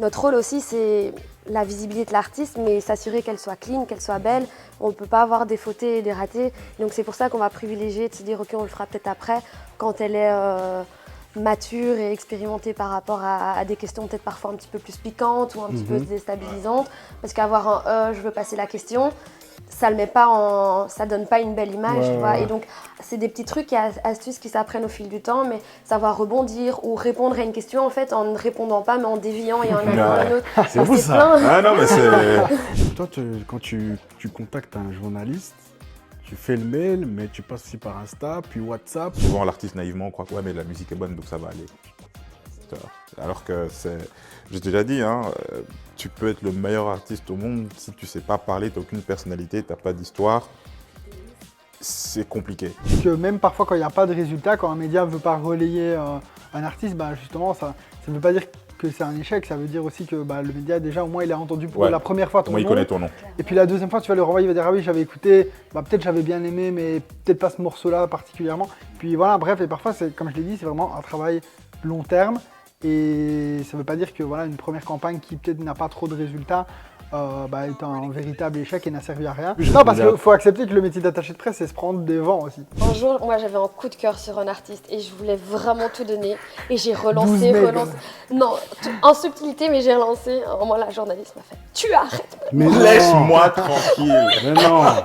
Notre rôle aussi, c'est la visibilité de l'artiste, mais s'assurer qu'elle soit clean, qu'elle soit belle. On ne peut pas avoir des fauteuils et des ratés. Donc c'est pour ça qu'on va privilégier de se dire, ok, on le fera peut-être après, quand elle est mature et expérimentée par rapport à des questions peut-être parfois un petit peu plus piquantes ou un petit peu déstabilisantes. Parce qu'avoir un je veux passer la question, ça le met pas ça donne pas une belle image, tu vois. Et donc c'est des petits trucs et astuces qui s'apprennent au fil du temps, mais savoir rebondir ou répondre à une question en fait en ne répondant pas mais en déviant et en allant à un autre. C'est fou ça. Ah non mais c'est... Toi, quand tu contactes un journaliste, tu fais le mail, mais tu passes aussi par Insta, puis WhatsApp. Souvent l'artiste naïvement croit que ouais mais la musique est bonne donc ça va aller. Alors que c'est... J'ai déjà dit, hein, tu peux être le meilleur artiste au monde, si tu sais pas parler, tu n'as aucune personnalité, tu n'as pas d'histoire, c'est compliqué. Que même parfois quand il n'y a pas de résultat, quand un média ne veut pas relayer un artiste, bah justement ça ne veut pas dire que c'est un échec, ça veut dire aussi que bah, le média déjà au moins il a entendu pour la première fois ton Moi, nom. il connaît ton nom. Et puis la deuxième fois tu vas le renvoyer, il va dire ah oui j'avais écouté, bah, peut-être j'avais bien aimé mais peut-être pas ce morceau-là particulièrement. Puis voilà bref et parfois c'est comme je l'ai dit c'est vraiment un travail long terme. Et ça ne veut pas dire que voilà, une première campagne qui peut-être n'a pas trop de résultats bah, est un véritable échec et n'a servi à rien. Non, parce qu'il faut accepter que le métier d'attaché de presse, c'est se prendre des vents aussi. Un jour, moi j'avais un coup de cœur sur un artiste et je voulais vraiment tout donner. Et j'ai relancé. Non, en subtilité, mais j'ai relancé. À un moment, la journaliste m'a fait « Tu arrêtes !» Mais laisse-moi tranquille. Mais non.